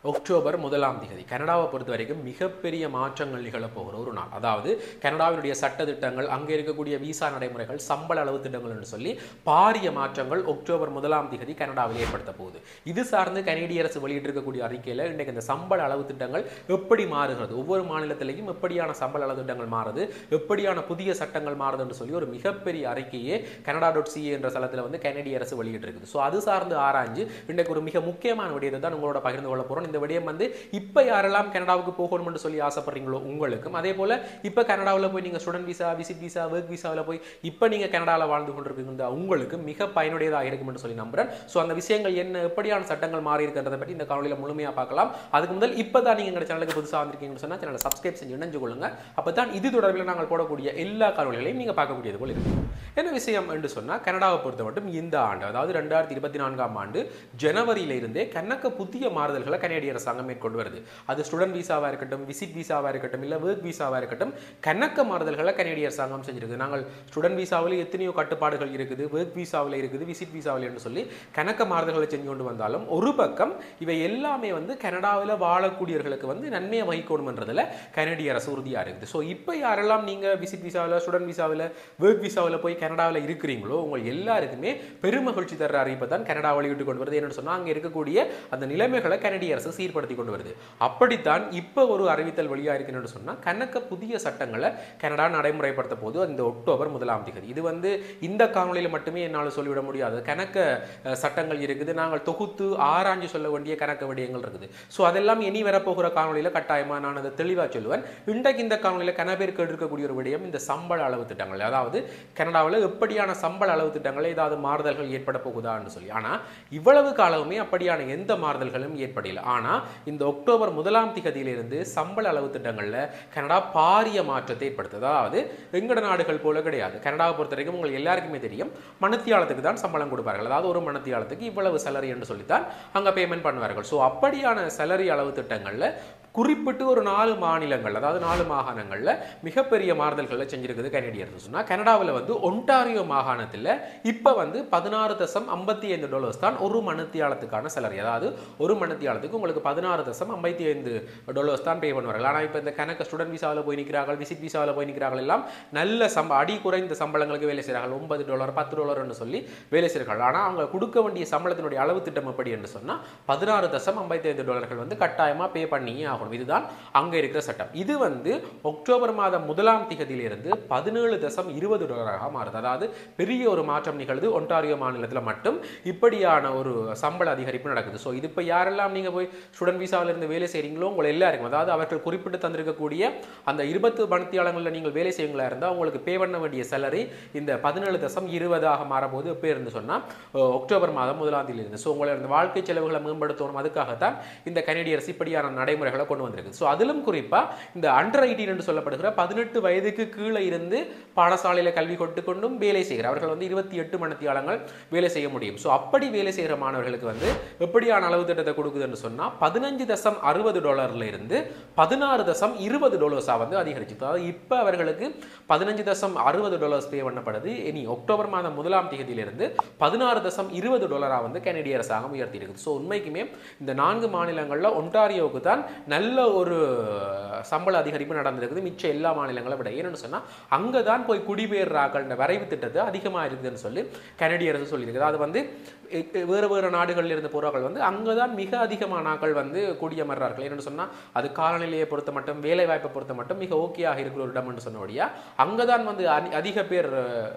October 1ஆம் தேதி கனடாவை பொறுத்த வரைக்கும் மிகப்பெரிய மாற்றங்கள் நிகழப்போகிற ஒரு நாள். அதாவது கனடாவினுடைய சட்ட திட்டங்கள், அங்கே இருக்கக்கூடிய விசா நடைமுறைகள், சம்பள அளவு திட்டங்கள் என்று சொல்லி பாரிய மாற்றங்கள் அக்டோபர் 1ஆம் தேதி கனடாவில் ஏற்படுத்த போகுது. இது சார்ந்து கனேடிய அரசு வெளியிட்டிருக்கக்கூடிய அறிக்கையில் இன்றைக்கு இந்த சம்பள அளவு திட்டங்கள் எப்படி மாறுகிறது, ஒவ்வொரு மாநிலத்திலையும் எப்படியான சம்பள அளவு திட்டங்கள் மாறுது, எப்படியான புதிய சட்டங்கள் மாறுது என்று சொல்லி ஒரு மிகப்பெரிய அறிக்கையே canada.ca என்ற தளத்தில் வந்து கனேடிய அரசு வெளியிட்டிருக்குது. ஸோ அது சார்ந்து ஆராய்ஞ்சு இன்றைக்கு ஒரு மிக முக்கியமான விடயத்தை தான் உங்களோட பகிர்ந்து கொள்ள போகிறோம். இந்த விடயம் வந்து இப்போ யாரெல்லாம் கனடாவுக்கு போகணும்னு சொல்லி ஆசைப்படுறீங்களோ உங்களுக்கும், அதே போல இப்போ கனடாவில் போய் நீங்கள் student visa, visit visa, work விசாவில் போய் இப்போ நீங்கள் கனடாவில் வாழ்ந்து கொண்டிருக்கின்ற உங்களுக்கு மிக பயனுடையதாக இருக்கும் என்று சொல்லி நம்புறேன். ஸோ அந்த விஷயங்கள் என்ன, எப்படியான சட்டங்கள் மாறி இருக்கிறத பற்றி இந்த காணொலியில் முழுமையாக பார்க்கலாம். அதுக்கு முதல் இப்போ தான் நீங்கள் எங்கள் சேனலுக்கு புதுசாக வந்திருக்கீங்கன்னு சொன்னால் சேனலை சப்ஸ்கிரைப் செஞ்சு இணைஞ்சு கொள்ளுங்க. அப்போ தான் இது தொடர்பில் நாங்கள் போடக்கூடிய எல்லா காணொலிகளையும் நீங்கள் பார்க்கக்கூடியது போல் இருக்கும். என்ன விஷயம் என்று சொன்னால், கனடாவை பொறுத்த மட்டும் இந்த ஆண்டு, அதாவது 2024ஆம் ஆண்டு ஜனவரியிலிருந்தே கணக்க புதிய மாறுதல்களை கனேடிய அரசாங்கம் மேற்கொண்டு வருது. அது ஸ்டூடெண்ட் விசாவாக இருக்கட்டும், விசிட் விசாவாக இருக்கட்டும், இல்லை ஒர்க் விசாவாக இருக்கட்டும், கணக்க மாறுதல்களை கனேடிய அரசாங்கம் செஞ்சிருக்கு. நாங்கள் ஸ்டூடெண்ட் விசாவில் எத்தனையோ கட்டுப்பாடுகள் இருக்குது, ஒர்க் விசாவில் இருக்குது, விசிட் விசாவில் என்று சொல்லி கணக்க மாறுதல்களை செஞ்சு கொண்டு வந்தாலும் ஒரு பக்கம் இவை எல்லாமே வந்து கனடாவில் வாழக்கூடியவர்களுக்கு வந்து நன்மையை வகிக்கணும்ன்றதுல கனேடிய அரசு உறுதியாக இருக்குது. ஸோ இப்போ யாரெல்லாம் நீங்கள் விசிட் விசாவில், ஸ்டூடெண்ட் விசாவில், ஒர்க் விசாவில் போய் கனடாவில் இருக்கிறீங்களோ உங்கள் எல்லாருக்குமே பெருமகிழ்ச்சி தர அறிவிப்பை தான் கனடா வெளியிட்டு கொண்டு வருது. என்னன்னு சொன்னால், அங்கே இருக்கக்கூடிய அந்த நிலைமைகளை கனடிய அரசு சீர்படுத்தி கொண்டு வருது. அப்படித்தான் இப்போ ஒரு அறிவித்தல் வெளியாக இருக்குன்னு சொன்னால், கணக்க புதிய சட்டங்களை கனடா நடைமுறைப்படுத்த போது இந்த அக்டோபர் 1ஆம் தேதி. இது வந்து இந்த காணொலியில் மட்டுமே என்னால் சொல்லிவிட முடியாது. கணக்க சட்டங்கள் இருக்குது, நாங்கள் தொகுத்து ஆராய்ஞ்சு சொல்ல வேண்டிய கணக்க விடயங்கள் இருக்குது. ஸோ அதெல்லாம் இனி வரப்போகிற காணொலியில் கட்டாயமாக நான் அதை தெளிவாக சொல்லுவேன். இன்றைக்கு இந்த காணொலியில் கனபேர் கேட்டிருக்கக்கூடிய ஒரு விடயம் இந்த சம்பள அளவு திட்டங்கள், அதாவது கனடாவில் எப்படியான சம்பள அளவு திட்டங்களை ஏதாவது மாறுதல்கள் ஏற்பட போகுதான்னு சொல்லி. ஆனால் இவ்வளவு காலமுமே அப்படியான எந்த மாறுதல்களும் ஏற்படல. ஆனால் இந்த அக்டோபர் 1ஆம் தேதியிலிருந்து சம்பள அளவு திட்டங்களில் கனடா பாரிய மாற்றத்தை ஏற்படுத்துது. அதாவது எங்கட நாடுகள் போல கிடையாது. கனடாவை பொறுத்த வரைக்கும் உங்களுக்கு எல்லாருக்குமே தெரியும், மணித்தியாலத்துக்கு தான் சம்பளம் கொடுப்பார்கள். அதாவது ஒரு மணித்தியாலத்துக்கு இவ்வளவு சேலரி என்று சொல்லித்தான் அங்கே பேமெண்ட் பண்ணுவார்கள். ஸோ அப்படியான சேலரி அளவு திட்டங்களில் குறிப்பிட்டு ஒரு 4 மாநிலங்கள், அதாவது 4 மாகாணங்களில் மிகப்பெரிய மாறுதல்களை செஞ்சிருக்குது கனேடிய அரசு. சொன்னால் கனடாவில் வந்து ஒன்டாரியோ மாகாணத்தில் இப்போ வந்து $16.55 தான் ஒரு மணித்தியாலத்துக்கான சேலரி. அதாவது ஒரு மணித்தியாலத்துக்கு உங்களுக்கு $16.55 தான் பே பண்ணுவார்கள். ஆனால் இப்போ இந்த கணக்கு ஸ்டூடெண்ட் விசாவில் போய் நிற்கிறார்கள், விசிட் விசாவில் போய் நிற்கிறார்கள், எல்லாம் நல்ல அடி குறைந்த சம்பளங்களுக்கு வேலை செய்கிறார்கள். $9, $10 சொல்லி வேலை செய்கிறார்கள். ஆனால் அவங்க கொடுக்க வேண்டிய சம்பளத்தினுடைய அளவு திட்டம் எப்படி என்று சொன்னால் $16.55 வந்து கட்டாயமாக பே பண்ணியே ஆகும். இதுதான் அங்க இருக்கிற சட்டம். இது வந்து அக்டோபர் மாதம் 1ஆம் தேதியிலிருந்து $17.20 மாறுது. அதாவது பெரிய ஒரு மாற்றம் நிகழ்து. ஒன்டாரியோ மாநிலத்தில் மட்டும் இப்படியான ஒரு சம்பள அதிகரிப்பு நடக்குது. ஸோ இது இப்போ யாரெல்லாம் நீங்கள் போய் ஸ்டூடெண்ட் விசாவில் இருந்து வேலை செய்கிறீங்களோ உங்களை எல்லாருக்கும், அதாவது அவர்கள் குறிப்பிட்டு தந்திருக்கக்கூடிய அந்த 20 மணித்தியாலங்களில் நீங்கள் வேலை செய்வீங்களா இருந்தால் உங்களுக்கு பே பண்ண வேண்டிய சேலரி இந்த $17.20 மாறும்போது எப்போ இருந்து சொன்னால் அக்டோபர் மாதம் 1ஆம் தேதியிலிருந்து. ஸோ உங்களை இந்த வாழ்க்கை செலவுகளை மேம்படுத்தணும், அதுக்காகத்தான் இந்த கனேடிய அரசு இப்படியான நடைமுறைகளை கொண்டு வந்திருக்கு. ஸோ அதிலும் குறிப்பாக இந்த அண்டர் 18 என்று சொல்லப்படுகிற 18 வயதுக்கு கீழே இருந்து பாடசாலையில் கல்வி கொண்டும் வேலை செய்கிற அவர்கள் வந்து 28 மணித்தியாலங்கள் வேலை செய்ய முடியும். ஸோ அப்படி வேலை செய்கிற மாணவர்களுக்கு வந்து எப்படியான அளவு திட்டத்தை கொடுக்குதுன்னு சொன்னால் $15.60 இருந்து $16.20 வந்து அதிகரிச்சு. அதாவது இப்போ அவர்களுக்கு $15.60 பே பண்ணப்படுது. இனி அக்டோபர் மாதம் 1ஆம் தேதியிலிருந்து $16.20 வந்து கனேடிய அரசாங்கம் உயர்த்தி இருக்குது. ஸோ உண்மைக்குமே இந்த 4 மாநிலங்களில் ஒன்டாரியோவுக்கு தான் நல்ல ஒரு சம்பள அதிகரிப்பு நடந்திருக்குது மிச்ச எல்லா மாநிலங்களை விட. ஏன்னு சொன்னால் அங்கே தான் போய் குடிபெயர்றாக்கள் வரைவு திட்டத்தை அதிகமாக இருக்குதுன்னு சொல்லி கனேடிய அரசு சொல்லியிருக்குது. அது வந்து வேறு வேறு நாடுகளில் இருந்து போகிறார்கள் வந்து அங்கே தான் மிக அதிகமான நாட்கள் வந்து குடியமர்றார்கள். என்னென்னு சொன்னால் அது காலநிலையை பொறுத்த மட்டும், வேலை வாய்ப்பை பொறுத்த மட்டும் மிக ஓகேயாக இருக்கிற ஒரு இடம் என்று சொன்னபடியா அங்கே தான் வந்து அதிக பேர்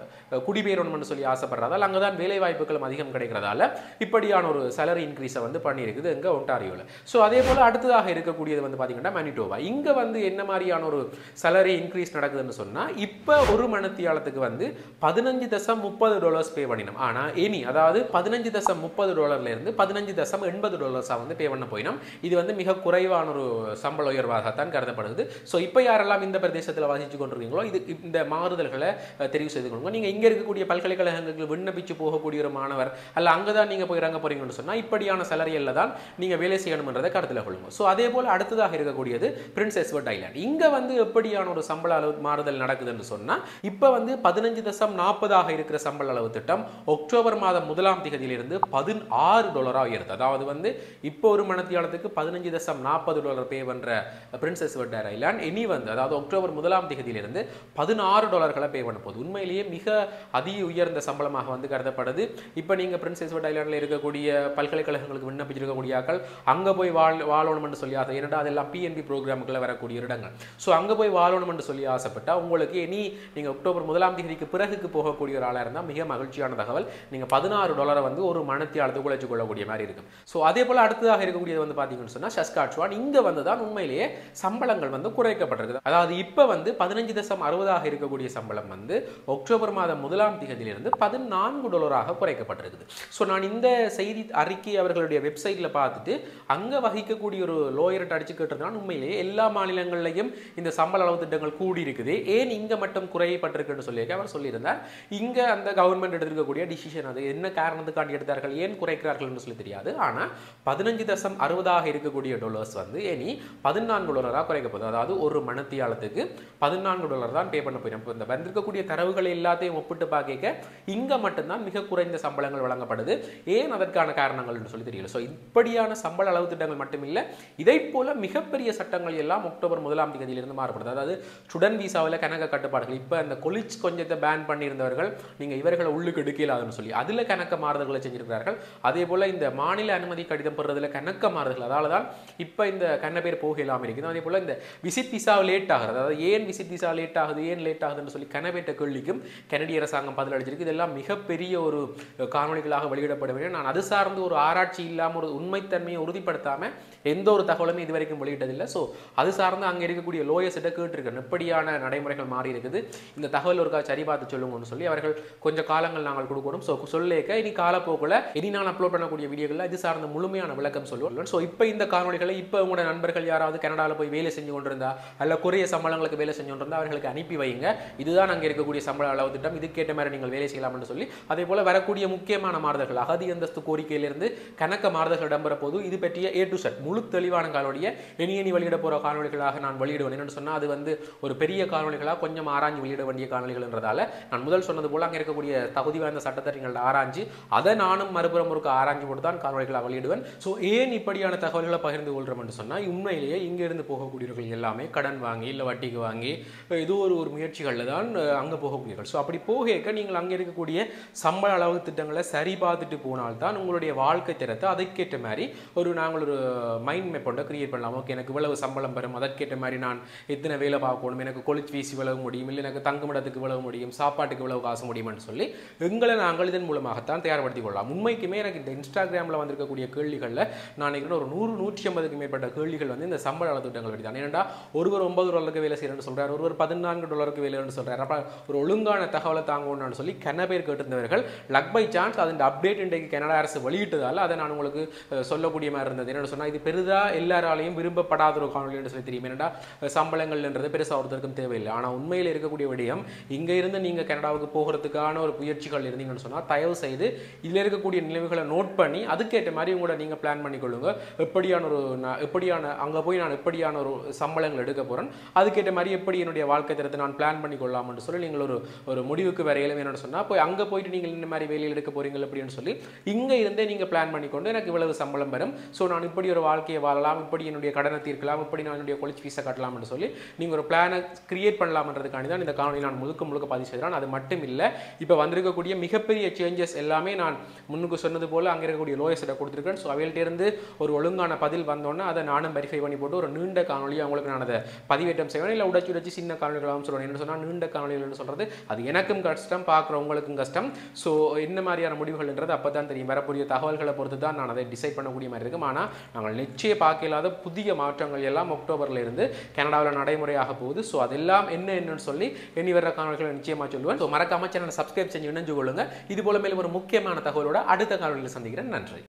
குடிபெயரணும்னு சொல்லி ஆசைப்படுறதால் அங்கே தான் வேலை வாய்ப்புகளும் அதிகம் கிடைக்கிறதால இப்படியான ஒரு சேலரி இன்க்ரீஸை வந்து பண்ணியிருக்குது எங்கே ஒன்டாரியோவில். ஸோ அதே போல் அடுத்ததாக இருக்கக்கூடியது வந்து பார்த்தீங்கன்னா மனிடோவா. இங்கே வந்து என்ன மாதிரியான ஒரு சேலரி இன்க்ரீஸ் நடக்குதுன்னு சொன்னால், இப்போ ஒரு மணித்தியாலத்துக்கு வந்து $15.30 பே பண்ணினோம். ஆனால் இனி அதாவது $15.30 இருந்து $15.80 வந்து பே பண்ண போயினோம். இது வந்து மிக குறைவான ஒரு சம்பள உயர்வாகத்தான் கருதப்படுது. ஸோ இப்போ யாரெல்லாம் இந்த பிரதேசத்தில் வாசிச்சு கொண்டிருக்கீங்களோ இது இந்த மாறுதல்களை தெரிவு செய்து கொள்ளுங்க. நீங்கள் இங்கே இருக்கக்கூடிய பல்கலைக்கழகங்களுக்கு விண்ணப்பிச்சு போகக்கூடிய ஒரு மாணவர் அல்ல அங்கே தான் நீங்கள் போய் இறங்க போறீங்கன்னு சொன்னால் இப்படியான சேலரியில் தான் நீங்கள் வேலை செய்யணும்ன்றதை கருத்தில் கொள்ளுங்க. ஸோ அதே போல் அடுத்ததாக இருக்கக்கூடியது பிரின்ஸ் எட்வர்ட் ஐலாண்ட். இங்க வந்து எப்படியான ஒரு சம்பள அளவு மாறுதல் நடக்குதுன்னு சொன்னா இப்ப வந்து 15.40 இருக்கிற சம்பள அளவு திட்டம் அக்டோபர் மாதம் 1ஆம் தேதியிலிருந்து $16 உயருது. அதாவது வந்து இப்போ ஒரு மணித்தியாலத்துக்கு $15.40 பே பண்ற பிரின்ஸ் எட்வர்ட் ஐலாண்ட் இனி வந்து அதாவது அக்டோபர் 1ஆம் தேதியிலிருந்து $16 பே பண்ண போகுது. உண்மையிலேயே மிக அதி உயர்ந்த சம்பளமாக வந்து கருதப்படுது. இப்போ நீங்க பிரின்ஸ் எட்வர்ட் ஐலாண்டில் இருக்கக்கூடிய பல்கலைக்கழகங்களுக்கு விண்ணப்பிச்சிருக்கக்கூடிய ஆட்கள் அங்க போய் வாழணும்னு சொல்லி ஆசை, ஏன்னா அதெல்லாம் PNB ப்ரோக்ராமுக்குள்ள வரக்கூடிய இடங்கள். ஸோ அங்க போய் வாழணும்னு சொல்லி ஆசைப்பட்டா உங்களுக்கு இனி நீங்க அக்டோபர் 1ஆம் தேதிக்கு பிறகுக்கு போகக்கூடிய ஒரு ஆளா இருந்தால் மிக மகிழ்ச்சியான தகவல், நீங்க $16 வந்து ஒரு மணித்தியாலத்துக்கு உழைச்சு கொள்ளக்கூடிய மாதிரி இருக்கும். ஸோ அதே போல அடுத்ததாக இருக்கக்கூடியது வந்து பாத்தீங்கன்னு சொன்னா சஸ்காட்சுவான். இங்க வந்து தான் உண்மையிலேயே சம்பளங்கள் வந்து குறைக்கப்பட்டிருக்கு. அதாவது இப்ப வந்து 15.60 இருக்கக்கூடிய சம்பளம் வந்து அக்டோபர் மாதம் 1ஆம் தேதியிலிருந்து $14 குறைக்கப்பட்டிருக்குது. ஸோ நான் இந்த செய்தி அறிக்கை அவர்களுடைய வெப்சைட்ல பார்த்துட்டு அங்க வகிக்கக்கூடிய ஒரு லோயர்ட்ட அடிச்சு கேட்டிருந்தான், உண்மையிலேயே எல்லா மாநிலங்களிலையும் இந்த சம்பள அளவு திட்டங்கள் கூடி இருக்குது, ஏன் இங்க மட்டும் குறையப்பட்டிருக்குன்னு சொல்லி அவர் சொல்லியிருந்தார். இங்க அந்த கவர்மெண்ட் எடுத்திருக்கக்கூடிய டிசிஷன் அது என்ன காரணத்துக்காண்டி எடுத்தார்கள், ஏன் குறைக்கிறார்கள் என்று சொல்லி தெரியாது. ஆனா 15.60 இருக்கக்கூடிய டாலர்ஸ் வந்து இனி $14 குறைக்கப்போகுது. அதாவது ஒரு மணித்தியாலத்துக்கு $14 தான் பே பண்ண போயிடும். இந்த வந்திருக்கக்கூடிய தரவுகளை எல்லாத்தையும் ஒப்பிட்டு பார்க்க இங்க மட்டும்தான் மிக குறைந்த சம்பளங்கள் வழங்கப்படுது. ஏன் அதற்கான காரணங்கள் என்று சொல்லி தெரியல. ஸோ இப்படியான சம்பள அளவு திட்டங்கள் மட்டுமில்லை, இதை போல மிகப்பெரிய சட்டங்கள் எல்லாம் அக்டோபர் 1ஆம் தேதியிலிருந்து மாறுபடுது. அதாவது ஸ்டூடெண்ட் விசாவில் கணக்க கட்டுப்பாடுகள், இப்போ அந்த கொலிச் கொஞ்சத்தை பேன் பண்ணியிருந்தவர்கள் நீங்க இவர்களை உள்ளுக்கு எடுக்கலாதுன்னு சொல்லி அதுல கணக்க மாறுதல்களை செஞ்சிருக்கிறார்கள். அதே போல இந்த மாநில அனுமதி கடிதம் பெறுறதுல கணக்க மாறுதல், அதால தான் இப்ப இந்த கண்ண பேர் போக இல்லாமல் இருக்குது. அதே போல இந்த விசிட் விசா லேட் ஆகுது, அதாவது ஏன் விசிட் விசா லேட் ஆகுது, ஏன் லேட் ஆகுதுன்னு சொல்லி கனவேட்ட கேள்விக்கும் கனடிய அரசாங்கம் பதில் அளிச்சிருக்கு. இதெல்லாம் மிகப்பெரிய ஒரு காணொலிகளாக வெளியிடப்பட வேண்டும். நான் அது சார்ந்து ஒரு ஆராய்ச்சி இல்லாமல் ஒரு உண்மைத்தன்மையை உறுதிப்படுத்தாம எந்த ஒரு தகவலுமே இதுவரைக்கும் வெளியிட்டதில்லை. ஸோ அது சார்ந்து அங்கே இருக்கக்கூடிய லோயர்ஸ்கிட்ட கேட்டிருக்கேன், எப்படியான நடைமுறைகள் மாறி இருக்குது, இந்த தகவல் ஒருக்கா சரி பார்த்து சொல்லுங்கன்னு சொல்லி அவர்கள் கொஞ்சம் காலங்கள் நாங்கள் கொடுக்கணும். ஸோ சொல்லேக்க இனி காலப்போக்கில் இனி நான் அப்லோட் பண்ணக்கூடிய வீடியோக்களில் இது சார்ந்த முழுமையான விளக்கம் சொல்லுவேன். ஸோ இப்போ இந்த காணொலிகளை இப்போ உங்களோட நண்பர்கள் யாராவது கனடாவில் போய் வேலை செஞ்சு கொண்டிருந்தா அல்ல குறைய சம்பளங்களுக்கு வேலை செஞ்சு கொண்டிருந்தா அவர்களுக்கு அனுப்பி வைங்க. இதுதான் அங்கே இருக்கக்கூடிய சம்பள அளவு திட்டம், இதுக்கேற்ற மாதிரி நீங்கள் வேலை செய்யலாம் என்று சொல்லி அதே போல வரக்கூடிய முக்கியமான மாறுதல்கள் அகதி அந்தஸ்து கோரிக்கையிலிருந்து கணக்க மாறுதல்கள் இடம்பெற போது இது பற்றிய A to Z முழு தெளிவான காணொலியை இனி வெளியிட போற காணொலிகளாக நான் வெளியிடுவேன். என்னன்னு சொன்னா அது வந்து ஒரு பெரிய காணொலிகளாக கொஞ்சம் ஆராய்ச்சி வெளியிட வேண்டிய காணொலிகள்ன்றதால நான் முதல் சொன்னது போல அங்கே இருக்கக்கூடிய தகுதி வாய்ந்த சட்டத்தரணிகள் ஆராய்ச்சி அதை நானும் மறுபுறம் ஒரு ஆராய்ச்சி போட்டு தான் காணொலிகளாக வெளியிடுவேன். ஸோ ஏன் இப்படியான தகவல்களை பகிர்ந்து கொள்றோம் என்று சொன்னா உண்மையிலேயே இங்க இருந்து போகக்கூடியவர்கள் எல்லாமே கடன் வாங்கி இல்லை வட்டிக்கு வாங்கி இது ஒரு முயற்சிகளில் தான் அங்கே போகக்கூடியவர்கள். ஸோ அப்படி போக நீங்கள் அங்கே இருக்கக்கூடிய சம்பள அளவு திட்டங்களை சரி பார்த்துட்டு போனால்தான் உங்களுடைய வாழ்க்கை தரத்தை அதற்கேற்ற மாதிரி நாங்கள் ஒரு மைண்ட் மேப் ஒன்றை கிரியேட் பண்ணலாம். ஓகே, எனக்கு இவ்வளவு சம்பளம் பெறும், அதற்கேற்ற மாதிரி நான் எத்தனை வேலை பார்க்கணும், எனக்கு காலேஜ் ஃபீஸ் இவ்வளவு முடியும், இல்லை எனக்கு தங்குமிடத்துக்கு இவ்வளவு முடியும், சாப்பாட்டுக்கு இவ்வளவு காசு முடியும்னு சொல்லி எங்களை நாங்கள் இதன் மூலமாகத்தான் தயார்படுத்திக் கொள்ளலாம். உண்மைக்குமே எனக்கு இந்த இன்ஸ்டாகிராமில் வந்திருக்கக்கூடிய கேள்விகளில் நான் நினைக்கிறேன் ஒரு 100-150க்கு மேற்பட்ட கேள்விகள் வந்து இந்த சம்பள அளவு திட்டங்கள் பற்றி தான். ஏன்னா ஒருவர் $9 வேலை செய்யறேன்னு சொல்றாரு, ஒருவர் $14 வேலைன்னு சொல்றாரு. அப்ப ஒரு ஒழுங்கான தகவலை தாங்கணும்னு சொல்லி கன பேர் கேட்டிருந்தவர்கள் லக் பை சான்ஸ் அதன் அப்டேட் இன்றைக்கு கனடா அரசு வெளியிட்டதால் அதை நான் உங்களுக்கு சொல்லக்கூடிய மாதிரி இருந்தது. என்ன சொன்னா இது பெரிதா எல்லாராலையும் விரும்பப்படாத ஒரு காணொலி என்று சொல்லி தெரியும். என்னடா சம்பளங்கள்ன்றது பெருசாக ஒருத்தருக்கும் தேவையில்லை. ஆனால் உண்மையில் இருக்கக்கூடிய விடயம் இங்க இருந்து நீங்க கனடாவுக்கு போகிறதுக்கான ஒரு முயற்சிகள் இருந்தீங்கன்னு சொன்னா தயவு செய்து இதுல இருக்கக்கூடிய நிலைமைகளை நோட் பண்ணி அதுக்கேற்ற மாதிரி உங்களோட நீங்க பிளான் பண்ணிக்கொள்ளுங்க. எப்படியான அங்க போய் நான் எப்படியான ஒரு சம்பளங்கள் எடுக்க போறேன், அதுக்கேற்ற மாதிரி எப்படி என்னுடைய வாழ்க்கை தரத்தை நான் பிளான் பண்ணி கொள்ளலாம்னு சொல்லி நீங்கள் ஒரு முடிவுக்கு வரையிலும் என்னன்னு சொன்னா போய் அங்க போயிட்டு நீங்கள் இந்த மாதிரி வேலையில் எடுக்க போறீங்க அப்படின்னு சொல்லி இங்க இருந்தே நீங்க பிளான் பண்ணிக்கொண்டு எனக்கு இவ்வளவு சம்பளம் வரும், ஸோ நான் இப்படி ஒரு வாழ்க்கையை வாழலாம், இப்படி என்னுடைய கடனை தீர்க்கலாம், இப்படி நான் என்னுடைய காலேஜ் ஃபீஸை கட்டலாம்னு சொல்லி நீங்க ஒரு பிளானை கிரியேட் பண்ணலாம்ன்றதுக்காண்டி தான் இந்த காணொலி நான் முழுக்க பதிவு செய்கிறேன். அது மட்டும் இல்லை, இப்போ வந்திருக்கக்கூடிய மிகப்பெரிய சேஞ்சஸ் எல்லாமே நான் முன்னுக்கு சொன்னது போல அங்கே இருக்கக்கூடிய லோயர்ஸிட்ட கொடுத்துருக்கேன். ஸோ அவையிட்ட இருந்து ஒரு ஒழுங்கான பதில் வந்தோன்னா அதை நானும் வெரிஃபை பண்ணி போட்டு ஒரு நீண்ட காணொலி அவங்களுக்கு நான் அதை பதிவேற்றம் செய்வேன். இல்லை உடச்சி சின்ன காணொலிகளாகவும் சொல்லுவேன். என்ன சொன்னால் நீண்ட காணொலிகள்னு சொல்றது அது எனக்கும் கஷ்டம், பார்க்குறவங்களுக்கும் கஷ்டம். ஸோ என்ன மாதிரியான முடிவுகள்ன்றது அப்போ தான் தெரியும். வரக்கூடிய தகவல்களை பொறுத்து தான் நான் அதை டிசைட் பண்ணக்கூடிய மாதிரி இருக்கும். ஆனால் நாங்கள் நிச்சயம் பார்க்க இல்லாத புதிய மாற்றங்கள் எல்லாம் அக்டோபரில் இருந்து கனடாவில் நடைமுறையாக போகுது. ஸோ அதெல்லாம் என்னன்னு சொல்லி இனி வர காணொலிகளை நிச்சயமாக சொல்லுவேன். ஸோ மறக்காம சேனலை சப்ஸ்கிரைப் செஞ்சு இணைஞ்சு கொள்ளுங்க. இது போல மேலும் ஒரு முக்கியமான தகவலோட அடுத்த காணொலியில் சந்திக்கிறேன். நன்றி.